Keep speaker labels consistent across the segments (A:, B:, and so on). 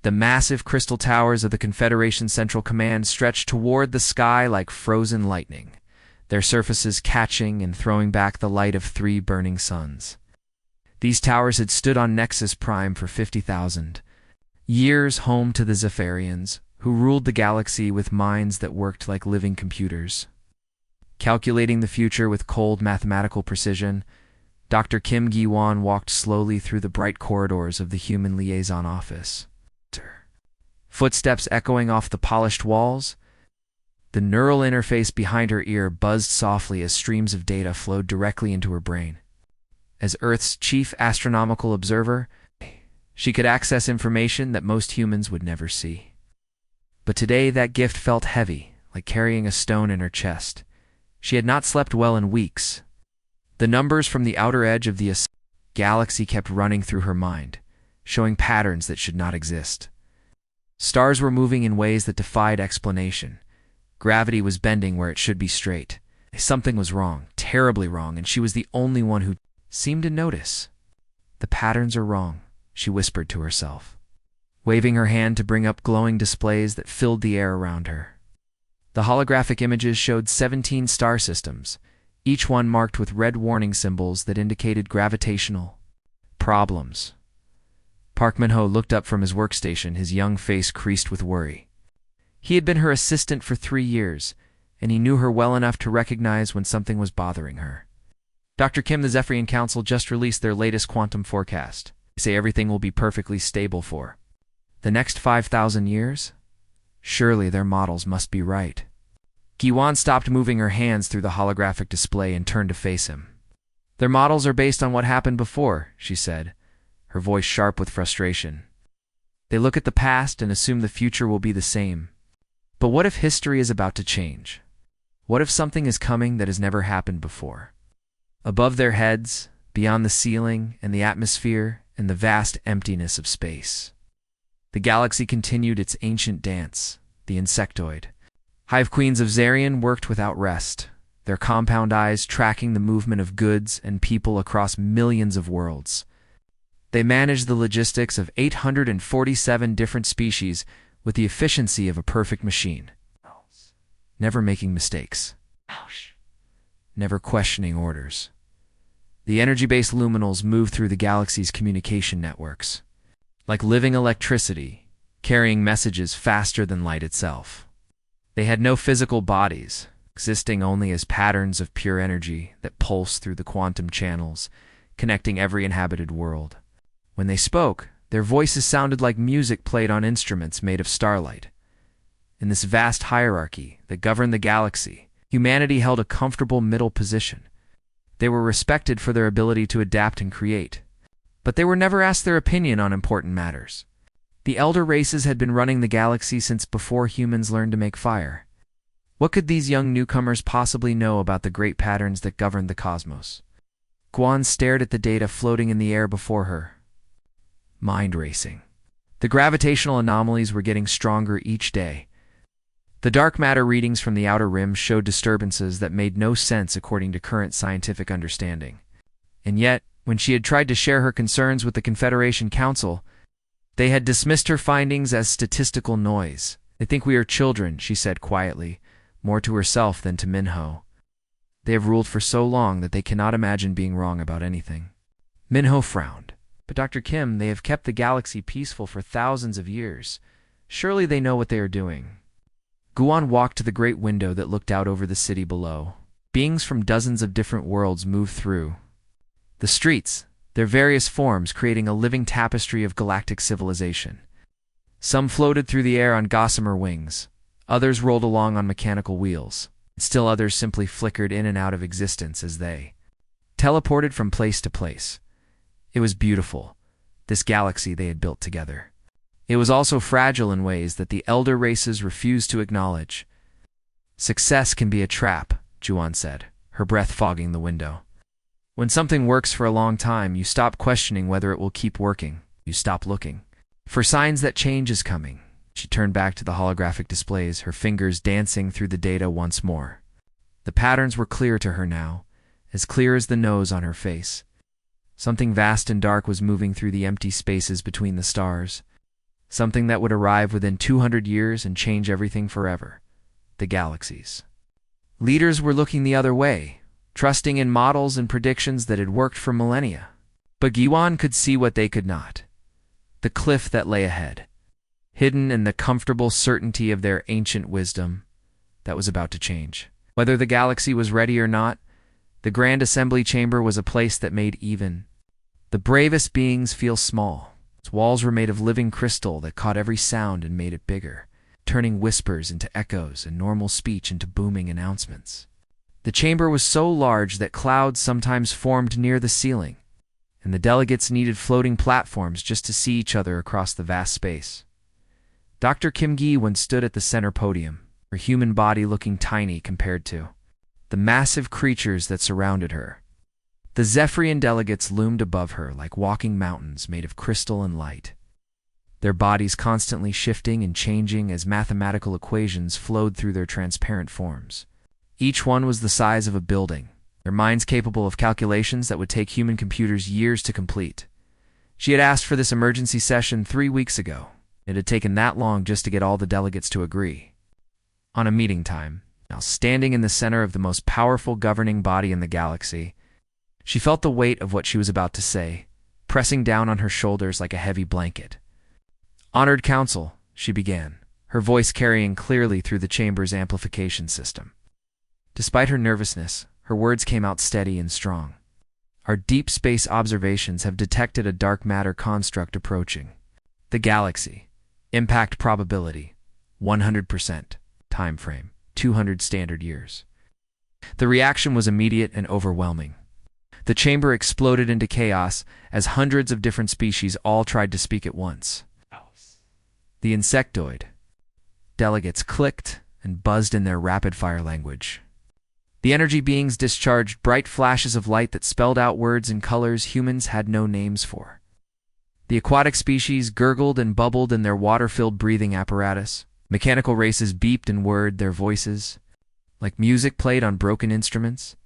A: The massive crystal towers of the Confederation Central Command stretched toward the sky like frozen lightning, their surfaces catching and throwing back the light of 3 burning suns. These towers had stood on Nexus Prime for 50,000 years, home to the Zephyrians, who ruled the galaxy with minds that worked like living computers. Calculating the future with cold mathematical precision, Dr. Kim Gi-won walked slowly through the bright corridors of the Human Liaison Office. Footsteps echoing off the polished walls, the neural interface behind her ear buzzed softly as streams of data flowed directly into her brain. As Earth's chief astronomical observer, she could access information that most humans would never see. But today that gift felt heavy, like carrying a stone in her chest. She had not slept well in weeks. The numbers from the outer edge of the galaxy kept running through her mind, showing patterns that should not exist. Stars were moving in ways that defied explanation. Gravity was bending where it should be straight. Something was wrong, terribly wrong, and she was the only one who seemed to notice. "The patterns are wrong," she whispered to herself, waving her hand to bring up glowing displays that filled the air around her. The holographic images showed 17 star systems, each one marked with red warning symbols that indicated gravitational problems. Park Min-ho looked up from his workstation, his young face creased with worry. He had been her assistant for 3 years, and he knew her well enough to recognize when something was bothering her. Dr. Kim, the Zephyrian Council just released their latest quantum forecast. They say everything will be perfectly stable for the next 5,000 years? Surely their models must be right. Gi-won stopped moving her hands through the holographic display and turned to face him. "Their models are based on what happened before," she said, her voice sharp with frustration. "They look at the past and assume the future will be the same. But what if history is about to change? What if something is coming that has never happened before?" Above their heads, beyond the ceiling and the atmosphere and the vast emptiness of space, the galaxy continued its ancient dance, the insectoid. Hive queens of Zarian worked without rest, their compound eyes tracking the movement of goods and people across millions of worlds. They managed the logistics of 847 different species with the efficiency of a perfect machine, never making mistakes, never questioning orders. The energy-based luminals moved through the galaxy's communication networks, like living electricity, carrying messages faster than light itself. They had no physical bodies, existing only as patterns of pure energy that pulse through the quantum channels, connecting every inhabited world. When they spoke, their voices sounded like music played on instruments made of starlight. In this vast hierarchy that governed the galaxy, humanity held a comfortable middle position. They were respected for their ability to adapt and create, but they were never asked their opinion on important matters. The elder races had been running the galaxy since before humans learned to make fire. What could these young newcomers possibly know about the great patterns that governed the cosmos? Guan stared at the data floating in the air before her, mind racing. The gravitational anomalies were getting stronger each day. The dark matter readings from the outer rim showed disturbances that made no sense according to current scientific understanding. And yet, when she had tried to share her concerns with the Confederation Council, they had dismissed her findings as statistical noise. "They think we are children," she said quietly, more to herself than to Min-ho. "They have ruled for so long that they cannot imagine being wrong about anything." Min-ho frowned. "But Dr. Kim, they have kept the galaxy peaceful for thousands of years. Surely they know what they are doing." Guan walked to the great window that looked out over the city below. Beings from dozens of different worlds moved through the streets, their various forms creating a living tapestry of galactic civilization. Some floated through the air on gossamer wings, others rolled along on mechanical wheels, and still others simply flickered in and out of existence as they teleported from place to place. It was beautiful, this galaxy they had built together. It was also fragile in ways that the elder races refused to acknowledge. "Success can be a trap," Juan said, her breath fogging the window. "When something works for a long time, you stop questioning whether it will keep working. You stop looking for signs that change is coming." She turned back to the holographic displays, her fingers dancing through the data once more. The patterns were clear to her now, as clear as the nose on her face. Something vast and dark was moving through the empty spaces between the stars. something that would arrive within 200 years and change everything forever: the galaxies. Leaders were looking the other way, trusting in models and predictions that had worked for millennia. But Giwan could see what they could not: the cliff that lay ahead, hidden in the comfortable certainty of their ancient wisdom that was about to change. Whether the galaxy was ready or not, the Grand Assembly Chamber was a place that made even the bravest beings feel small. Its walls were made of living crystal that caught every sound and made it bigger, turning whispers into echoes and normal speech into booming announcements. The chamber was so large that clouds sometimes formed near the ceiling, and the delegates needed floating platforms just to see each other across the vast space. Dr. Kim Gi once stood at the center podium, her human body looking tiny compared to the massive creatures that surrounded her. The Zephyrian delegates loomed above her like walking mountains made of crystal and light, their bodies constantly shifting and changing as mathematical equations flowed through their transparent forms. Each one was the size of a building, their minds capable of calculations that would take human computers years to complete. She had asked for this emergency session 3 weeks ago. It had taken that long just to get all the delegates to agree. On a meeting time, now standing in the center of the most powerful governing body in the galaxy, she felt the weight of what she was about to say, pressing down on her shoulders like a heavy blanket. "Honored Council," she began, her voice carrying clearly through the chamber's amplification system. Despite her nervousness, her words came out steady and strong. "Our deep space observations have detected a dark matter construct approaching the galaxy. Impact probability, 100%. Time frame, 200 standard years." The reaction was immediate and overwhelming. The chamber exploded into chaos as hundreds of different species all tried to speak at once. The insectoid delegates clicked and buzzed in their rapid-fire language. The energy beings discharged bright flashes of light that spelled out words and colors humans had no names for. The aquatic species gurgled and bubbled in their water-filled breathing apparatus. Mechanical races beeped and whirred their voices, like music played on broken instruments.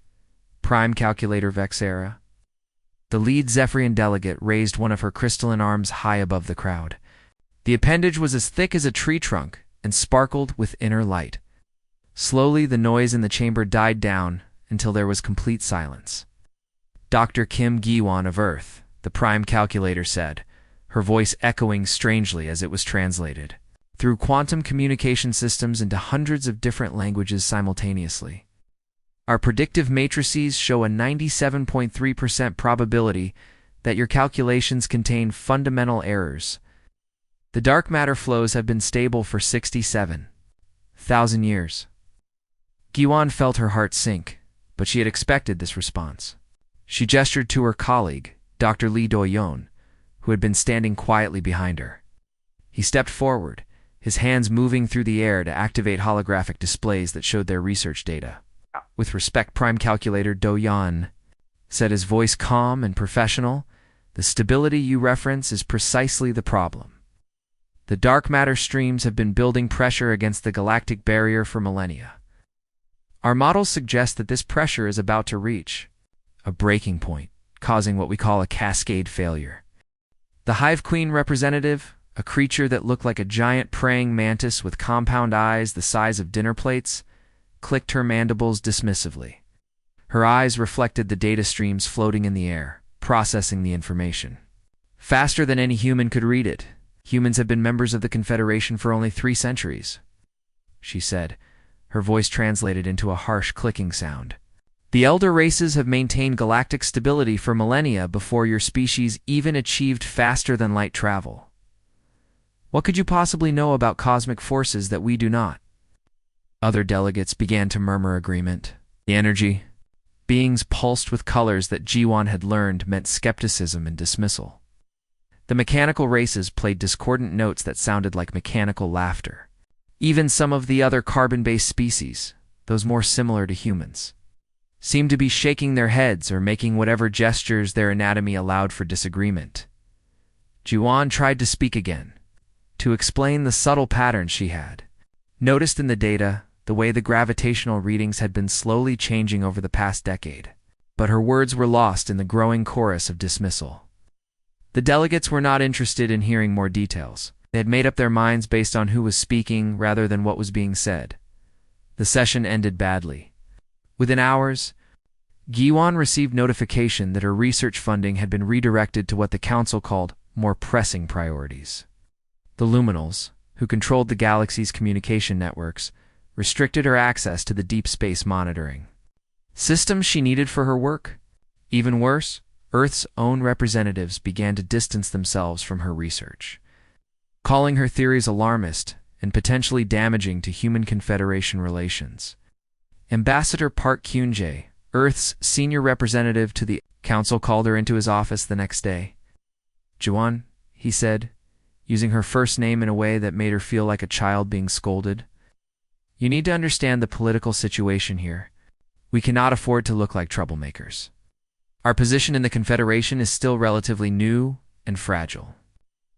A: Prime Calculator Vexera. The lead Zephyrian delegate raised one of her crystalline arms high above the crowd. The appendage was as thick as a tree trunk and sparkled with inner light. Slowly, the noise in the chamber died down until there was complete silence. "Dr. Kim Giwan of Earth," the Prime Calculator said, her voice echoing strangely as it was translated through quantum communication systems into hundreds of different languages simultaneously. "Our predictive matrices show a 97.3% probability that your calculations contain fundamental errors. The dark matter flows have been stable for 67,000 years." Giwan felt her heart sink, but she had expected this response. She gestured to her colleague, Dr. Lee Do-yeon, who had been standing quietly behind her. He stepped forward, his hands moving through the air to activate holographic displays that showed their research data. "With respect, Prime Calculator Do-yeon," said his voice calm and professional, "the stability you reference is precisely the problem. The dark matter streams have been building pressure against the galactic barrier for millennia. Our models suggest that this pressure is about to reach a breaking point, causing what we call a cascade failure." The Hive Queen representative, a creature that looked like a giant praying mantis with compound eyes the size of dinner plates, clicked her mandibles dismissively. Her eyes reflected the data streams floating in the air, processing the information faster than any human could read it. "Humans have been members of the Confederation for only 3 centuries, she said, her voice translated into a harsh clicking sound. "The elder races have maintained galactic stability for millennia before your species even achieved faster-than-light travel. What could you possibly know about cosmic forces that we do not?" Other delegates began to murmur agreement. The energy beings pulsed with colors that Giwan had learned meant skepticism and dismissal. The mechanical races played discordant notes that sounded like mechanical laughter. Even some of the other carbon-based species, those more similar to humans, seemed to be shaking their heads or making whatever gestures their anatomy allowed for disagreement. Giwan tried to speak again, to explain the subtle patterns she had noticed in the data, the way the gravitational readings had been slowly changing over the past decade. But her words were lost in the growing chorus of dismissal. The delegates were not interested in hearing more details. They had made up their minds based on who was speaking rather than what was being said. The session ended badly. Within hours, Giwan received notification that her research funding had been redirected to what the council called more pressing priorities. The Luminals, who controlled the galaxy's communication networks, restricted her access to the deep space monitoring systems she needed for her work. Even worse, Earth's own representatives began to distance themselves from her research, calling her theories alarmist and potentially damaging to human Confederation relations. Ambassador Park Kyunjae, Earth's senior representative to the council, called her into his office the next day. "Juan," he said, using her first name in a way that made her feel like a child being scolded, "you need to understand the political situation here. We cannot afford to look like troublemakers. Our position in the Confederation is still relatively new and fragile."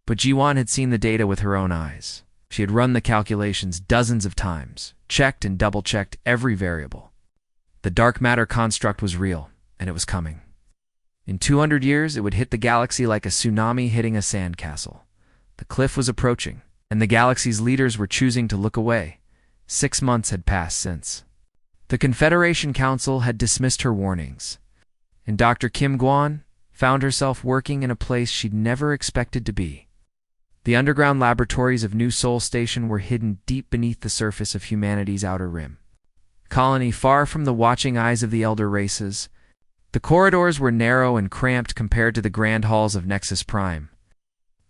A: But Jiwan had seen the data with her own eyes. She had run the calculations dozens of times, checked and double-checked every variable. The dark matter construct was real, and it was coming. In 200 years, it would hit the galaxy like a tsunami hitting a sandcastle. The cliff was approaching, and the galaxy's leaders were choosing to look away. 6 months had passed since. The Confederation Council had dismissed her warnings, and Dr. Kim Guan found herself working in a place she'd never expected to be. The underground laboratories of New Sol Station were hidden deep beneath the surface of humanity's outer rim. Colony far from the watching eyes of the elder races, the corridors were narrow and cramped compared to the grand halls of Nexus Prime,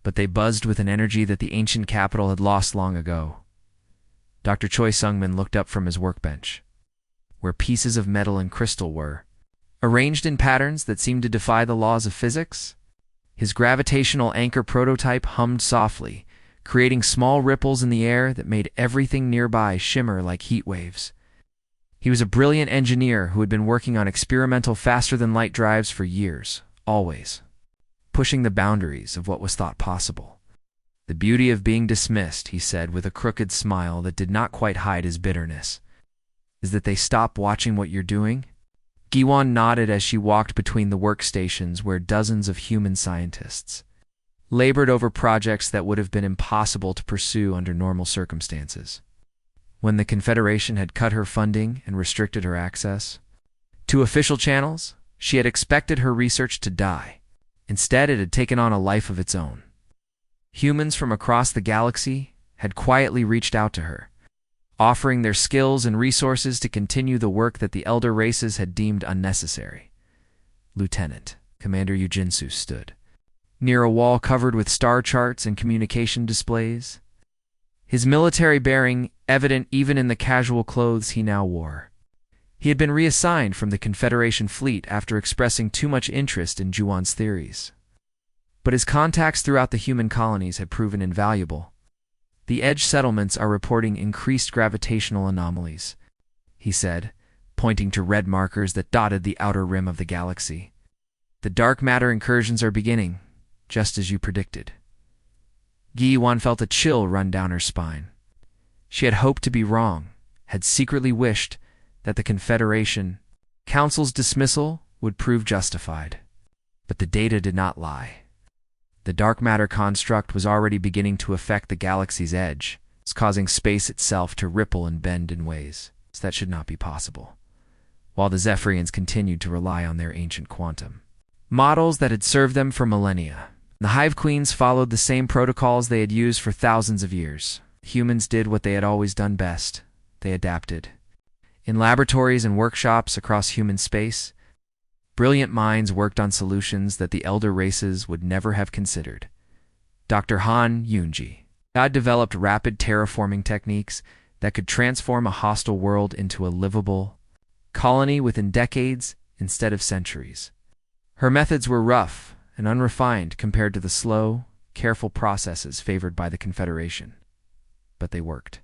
A: but they buzzed with an energy that the ancient capital had lost long ago. Dr. Choi Sungmin looked up from his workbench, where pieces of metal and crystal were, arranged in patterns that seemed to defy the laws of physics. His gravitational anchor prototype hummed softly, creating small ripples in the air that made everything nearby shimmer like heat waves. He was a brilliant engineer who had been working on experimental faster-than-light drives for years, always pushing the boundaries of what was thought possible. "The beauty of being dismissed," he said with a crooked smile that did not quite hide his bitterness, "is that they stop watching what you're doing." Giwan nodded as she walked between the workstations where dozens of human scientists labored over projects that would have been impossible to pursue under normal circumstances. When the Confederation had cut her funding and restricted her access to official channels, she had expected her research to die. Instead, it had taken on a life of its own. Humans from across the galaxy had quietly reached out to her, offering their skills and resources to continue the work that the elder races had deemed unnecessary. Lieutenant Commander Eugensue stood near a wall covered with star charts and communication displays, his military bearing evident even in the casual clothes he now wore. He had been reassigned from the Confederation fleet after expressing too much interest in Juwan's theories. But his contacts throughout the human colonies had proven invaluable. "The edge settlements are reporting increased gravitational anomalies," he said, pointing to red markers that dotted the outer rim of the galaxy. "The dark matter incursions are beginning, just as you predicted." Gi-Wan felt a chill run down her spine. She had hoped to be wrong, had secretly wished that the Confederation Council's dismissal would prove justified. But the data did not lie. The dark matter construct was already beginning to affect the galaxy's edge, causing space itself to ripple and bend in ways that should not be possible, while the Zephyrians continued to rely on their ancient quantum models that had served them for millennia. The Hive Queens followed the same protocols they had used for thousands of years. Humans did what they had always done best. They adapted. In laboratories and workshops across human space, brilliant minds worked on solutions that the elder races would never have considered. Dr. Han Yunji had developed rapid terraforming techniques that could transform a hostile world into a livable colony within decades instead of centuries. Her methods were rough and unrefined compared to the slow, careful processes favored by the Confederation, but they worked.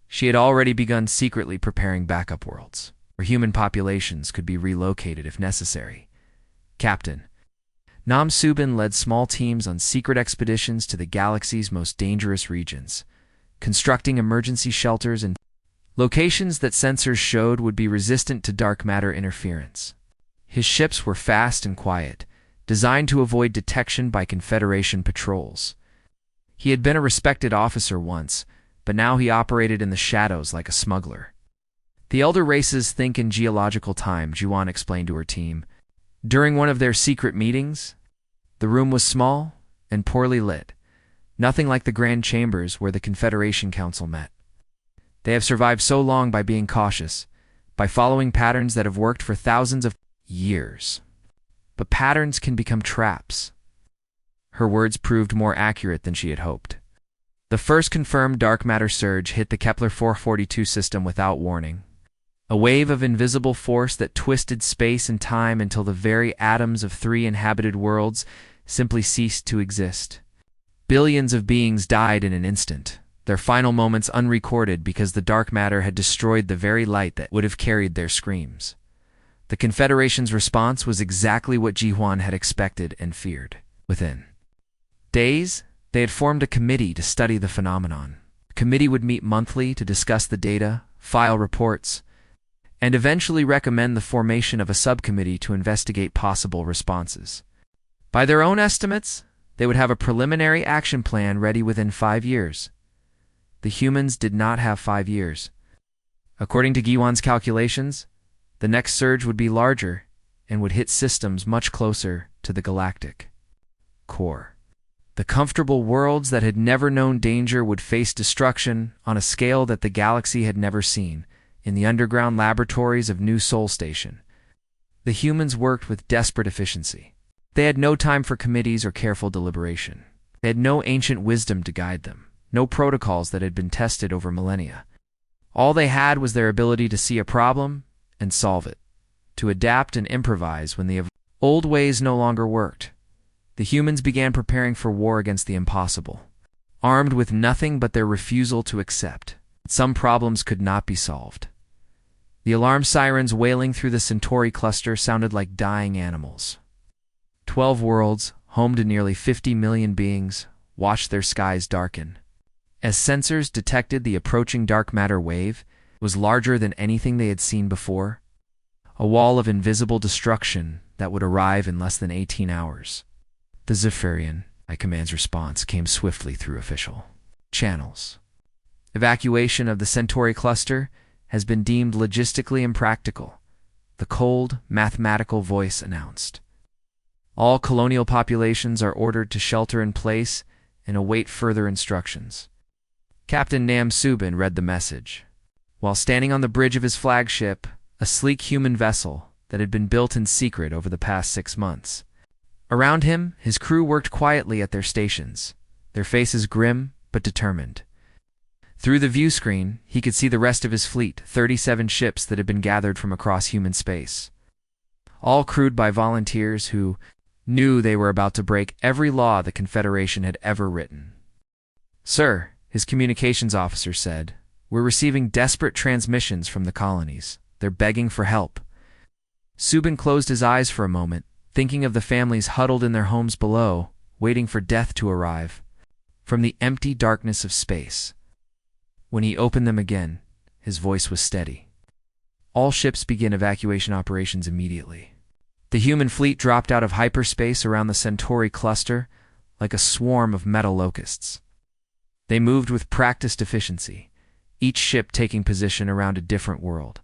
A: She had already begun secretly preparing backup worlds, where human populations could be relocated if necessary. Captain Nam Subin led small teams on secret expeditions to the galaxy's most dangerous regions, constructing emergency shelters and locations that sensors showed would be resistant to dark matter interference. His ships were fast and quiet, designed to avoid detection by Confederation patrols. He had been a respected officer once, but now he operated in the shadows like a smuggler. The elder races think in geological time, Juan explained to her team. During one of their secret meetings, the room was small and poorly lit, nothing like the grand chambers where the Confederation Council met. They have survived so long by being cautious, by following patterns that have worked for thousands of years. But patterns can become traps. Her words proved more accurate than she had hoped. The first confirmed dark matter surge hit the Kepler 442 system without warning. A wave of invisible force that twisted space and time until the very atoms of 3 inhabited worlds simply ceased to exist. Billions of beings died in an instant, their final moments unrecorded because the dark matter had destroyed the very light that would have carried their screams. The Confederation's response was exactly what Jihuan had expected and feared. Within days, they had formed a committee to study the phenomenon. The committee would meet monthly to discuss the data, file reports, and eventually recommend the formation of a subcommittee to investigate possible responses. By their own estimates, they would have a preliminary action plan ready within 5 years. The humans did not have 5 years. According to Giwan's calculations, the next surge would be larger and would hit systems much closer to the galactic core. The comfortable worlds that had never known danger would face destruction on a scale that the galaxy had never seen. In the underground laboratories of New Sol Station, the humans worked with desperate efficiency. They had no time for committees or careful deliberation. They had no ancient wisdom to guide them, no protocols that had been tested over millennia. All they had was their ability to see a problem and solve it, to adapt and improvise when the old ways no longer worked. The humans began preparing for war against the impossible, armed with nothing but their refusal to accept. Some problems could not be solved. The alarm sirens wailing through the Centauri cluster sounded like dying animals. 12 worlds, home to nearly 50 million beings, watched their skies darken. As sensors detected the approaching dark matter wave, it was larger than anything they had seen before. A wall of invisible destruction that would arrive in less than 18 hours. The Zephyrian, High Command's response came swiftly through official channels. Evacuation of the Centauri cluster has been deemed logistically impractical, the cold, mathematical voice announced. All colonial populations are ordered to shelter in place and await further instructions. Captain Nam Subin read the message. While standing on the bridge of his flagship, a sleek human vessel that had been built in secret over the past 6 months. Around him, his crew worked quietly at their stations, their faces grim but determined. Through the view screen, he could see the rest of his fleet, 37 ships that had been gathered from across human space. All crewed by volunteers who knew they were about to break every law the Confederation had ever written. "Sir," his communications officer said, "we're receiving desperate transmissions from the colonies. They're begging for help." Subin closed his eyes for a moment, thinking of the families huddled in their homes below, waiting for death to arrive. From the empty darkness of space. When he opened them again, his voice was steady. All ships begin evacuation operations immediately. The human fleet dropped out of hyperspace around the Centauri cluster like a swarm of metal locusts. They moved with practiced efficiency, each ship taking position around a different world.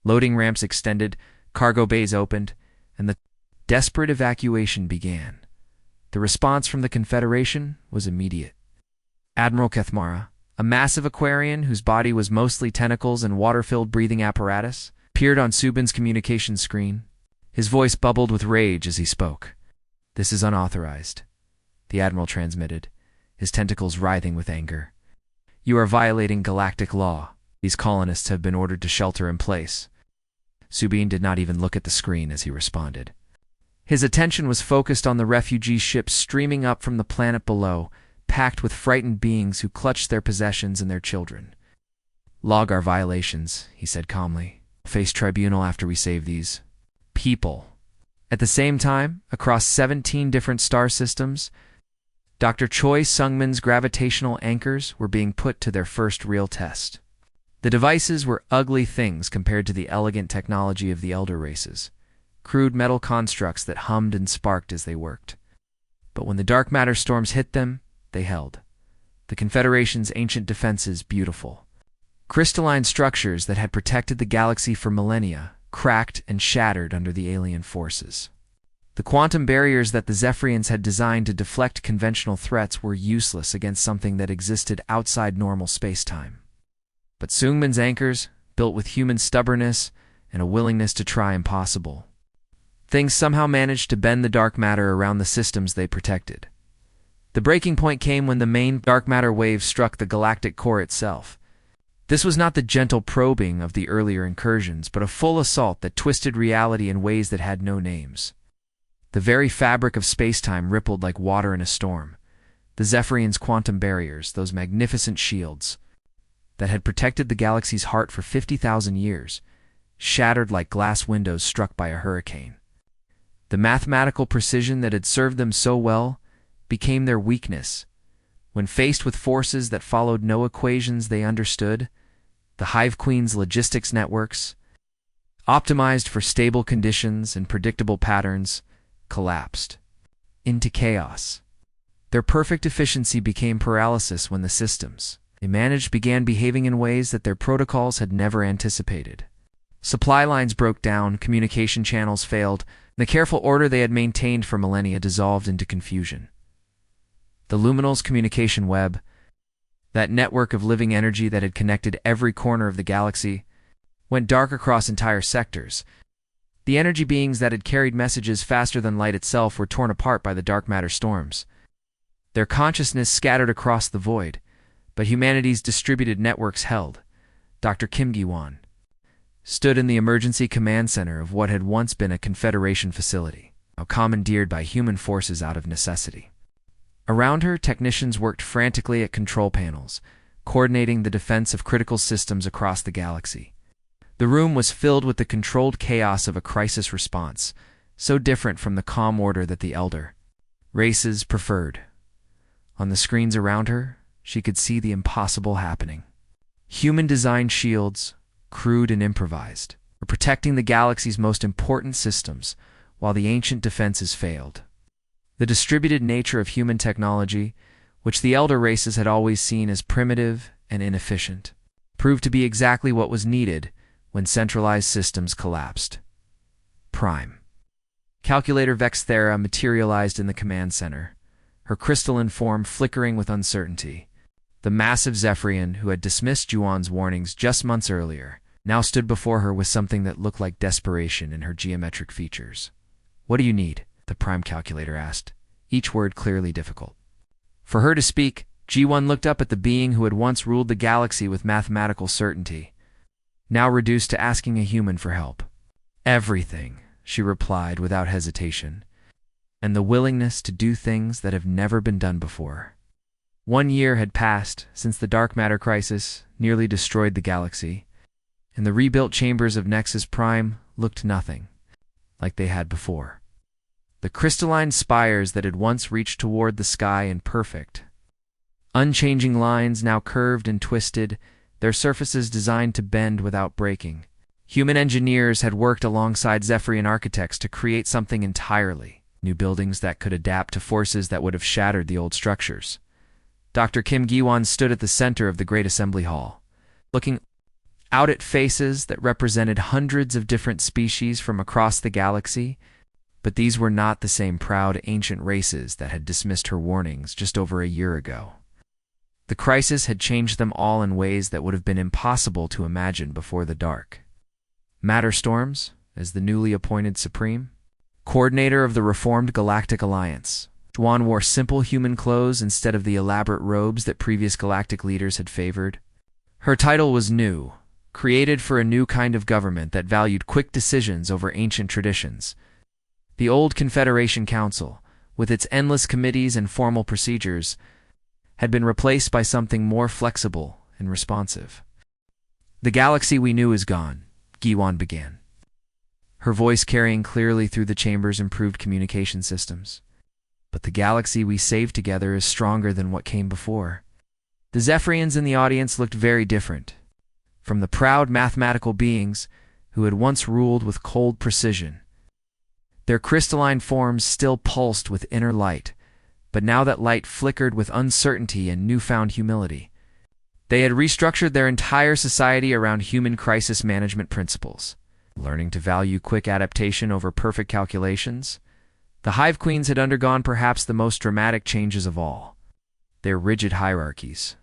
A: Loading ramps extended, cargo bays opened, and the desperate evacuation began. The response from the Confederation was immediate. Admiral Kethmara, a massive Aquarian whose body was mostly tentacles and water-filled breathing apparatus, appeared on Subin's communication screen. His voice bubbled with rage as he spoke. "This is unauthorized," the Admiral transmitted, his tentacles writhing with anger. "You are violating galactic law. These colonists have been ordered to shelter in place." Subin did not even look at the screen as he responded. His attention was focused on the refugee ships streaming up from the planet below, packed with frightened beings who clutched their possessions and their children. "Log our violations," he said calmly. "Face tribunal after we save these people." At the same time, across 17 different star systems, Dr. Choi Sungmin's gravitational anchors were being put to their first real test. The devices were ugly things compared to the elegant technology of the elder races, crude metal constructs that hummed and sparked as they worked. But when the dark matter storms hit them, they held. the Confederation's ancient defenses beautiful. Crystalline structures that had protected the galaxy for millennia cracked and shattered under the alien forces. The quantum barriers that the Zephyrians had designed to deflect conventional threats were useless against something that existed outside normal space-time. But Sungman's anchors, built with human stubbornness and a willingness to try impossible, things somehow managed to bend the dark matter around the systems they protected. The breaking point came when the main dark matter wave struck the galactic core itself. This was not the gentle probing of the earlier incursions, but a full assault that twisted reality in ways that had no names. The very fabric of space-time rippled like water in a storm. The Zephyrians' quantum barriers, those magnificent shields that had protected the galaxy's heart for 50,000 years, shattered like glass windows struck by a hurricane. The mathematical precision that had served them so well became their weakness. When faced with forces that followed no equations they understood, the Hive Queen's logistics networks, optimized for stable conditions and predictable patterns, collapsed into chaos. Their perfect efficiency became paralysis when the systems they managed began behaving in ways that their protocols had never anticipated. Supply lines broke down, communication channels failed, and the careful order they had maintained for millennia dissolved into confusion. The Luminal's communication web, that network of living energy that had connected every corner of the galaxy, went dark across entire sectors. The energy beings that had carried messages faster than light itself were torn apart by the dark matter storms. Their consciousness scattered across the void, but humanity's distributed networks held. Dr. Kim Gi-won stood in the emergency command center of what had once been a Confederation facility, now commandeered by human forces out of necessity. Around her, technicians worked frantically at control panels, coordinating the defense of critical systems across the galaxy. The room was filled with the controlled chaos of a crisis response, so different from the calm order that the elder races preferred. On the screens around her, she could see the impossible happening. Human-designed shields, crude and improvised, were protecting the galaxy's most important systems, while the ancient defenses failed. The distributed nature of human technology, which the elder races had always seen as primitive and inefficient, proved to be exactly what was needed when centralized systems collapsed. Prime. Calculator Vexthera materialized in the command center, her crystalline form flickering with uncertainty. The massive Zephyrian, who had dismissed Juon's warnings just months earlier, now stood before her with something that looked like desperation in her geometric features. "What do you need?" the Prime Calculator asked, each word clearly difficult. For her to speak, Ji-won looked up at the being who had once ruled the galaxy with mathematical certainty, now reduced to asking a human for help. "Everything," she replied without hesitation, and the willingness to do things that have never been done before. 1 year had passed since the dark matter crisis nearly destroyed the galaxy, and the rebuilt chambers of Nexus Prime looked nothing like they had before. The crystalline spires that had once reached toward the sky in perfect, unchanging lines now curved and twisted, their surfaces designed to bend without breaking. Human engineers had worked alongside Zephyrian architects to create something entirely new, buildings that could adapt to forces that would have shattered the old structures. Dr. Kim Gi-won stood at the center of the Great Assembly Hall, looking out at faces that represented hundreds of different species from across the galaxy, but these were not the same proud ancient races that had dismissed her warnings just over a year ago. The crisis had changed them all in ways that would have been impossible to imagine before the dark matter storms, as the newly appointed Supreme Coordinator of the reformed Galactic Alliance, Juon wore simple human clothes instead of the elaborate robes that previous galactic leaders had favored. Her title was new, created for a new kind of government that valued quick decisions over ancient traditions. The old Confederation Council, with its endless committees and formal procedures, had been replaced by something more flexible and responsive. "The galaxy we knew is gone," Gi-won began, her voice carrying clearly through the chamber's improved communication systems. "But the galaxy we saved together is stronger than what came before." The Zephyrians in the audience looked very different from the proud mathematical beings who had once ruled with cold precision. Their crystalline forms still pulsed with inner light, but now that light flickered with uncertainty and newfound humility. They had restructured their entire society around human crisis management principles, learning to value quick adaptation over perfect calculations. The Hive Queens had undergone perhaps the most dramatic changes of all. Their rigid hierarchies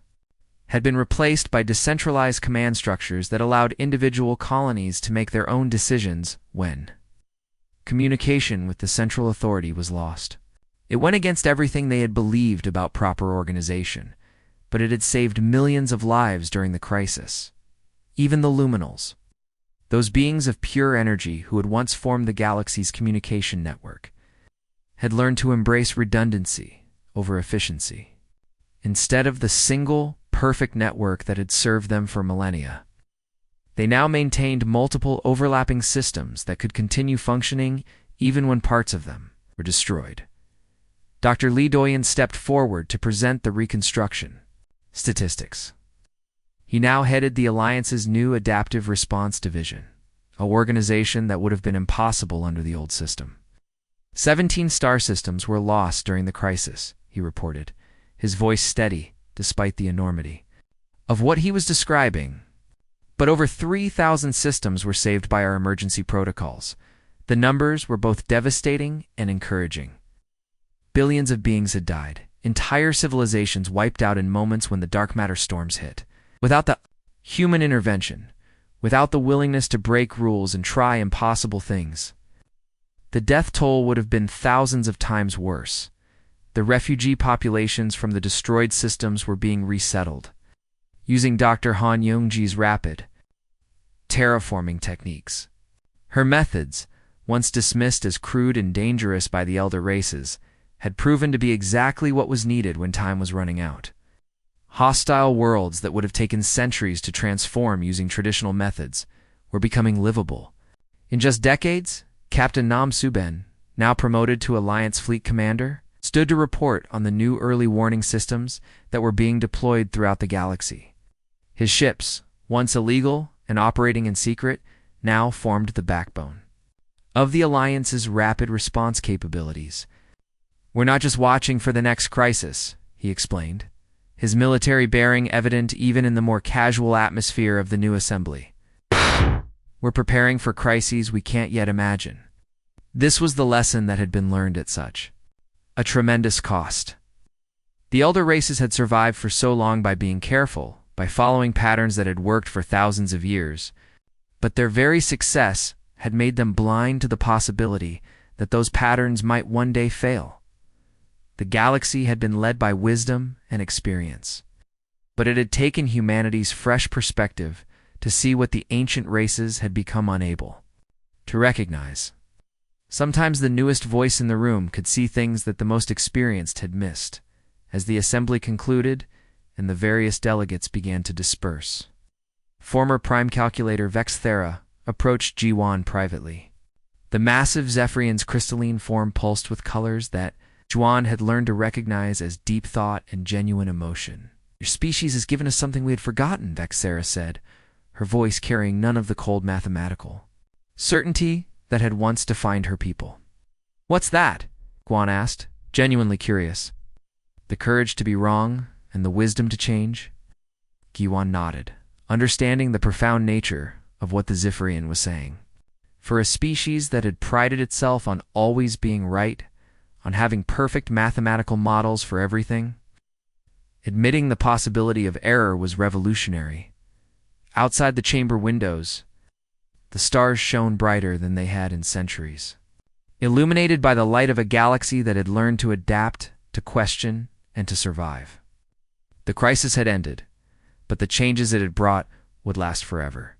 A: had been replaced by decentralized command structures that allowed individual colonies to make their own decisions when communication with the central authority was lost. It went against everything they had believed about proper organization, but it had saved millions of lives during the crisis. Even the Luminals, those beings of pure energy who had once formed the galaxy's communication network, had learned to embrace redundancy over efficiency. Instead of the single, perfect network that had served them for millennia, they now maintained multiple overlapping systems that could continue functioning even when parts of them were destroyed. Dr. Lee Doyen stepped forward to present the reconstruction statistics. He now headed the Alliance's new Adaptive Response Division, an organization that would have been impossible under the old system. 17 star systems were lost during the crisis, he reported, his voice steady despite the enormity of what he was describing. But over 3,000 systems were saved by our emergency protocols. The numbers were both devastating and encouraging. Billions of beings had died, entire civilizations wiped out in moments when the dark matter storms hit. Without the human intervention, without the willingness to break rules and try impossible things, the death toll would have been thousands of times worse. The refugee populations from the destroyed systems were being resettled, using Dr. Han Yongji's rapid terraforming techniques. Her methods, once dismissed as crude and dangerous by the elder races, had proven to be exactly what was needed when time was running out. Hostile worlds that would have taken centuries to transform using traditional methods were becoming livable. In just decades, Captain Nam Suben, now promoted to Alliance Fleet Commander, stood to report on the new early warning systems that were being deployed throughout the galaxy. His ships, once illegal and operating in secret, now formed the backbone of the Alliance's rapid response capabilities. "We're not just watching for the next crisis," he explained, his military bearing evident even in the more casual atmosphere of the new assembly. "We're preparing for crises we can't yet imagine." This was the lesson that had been learned at such a tremendous cost. The elder races had survived for so long by being careful, by following patterns that had worked for thousands of years, but their very success had made them blind to the possibility that those patterns might one day fail. The galaxy had been led by wisdom and experience, but it had taken humanity's fresh perspective to see what the ancient races had become unable to recognize. Sometimes the newest voice in the room could see things that the most experienced had missed. As the assembly concluded and the various delegates began to disperse, former Prime Calculator Vex Thera approached Jiwan privately. The massive Zephyrian's crystalline form pulsed with colors that Jiwan had learned to recognize as deep thought and genuine emotion. "Your species has given us something we had forgotten," Vex Thera said, her voice carrying none of the cold mathematical certainty that had once defined her people. "What's that?" Guan asked, genuinely curious. "The courage to be wrong and the wisdom to change?" Guan nodded, understanding the profound nature of what the Zephyrian was saying. For a species that had prided itself on always being right, on having perfect mathematical models for everything, admitting the possibility of error was revolutionary. Outside the chamber windows, the stars shone brighter than they had in centuries, illuminated by the light of a galaxy that had learned to adapt, to question, and to survive. The crisis had ended, but the changes it had brought would last forever.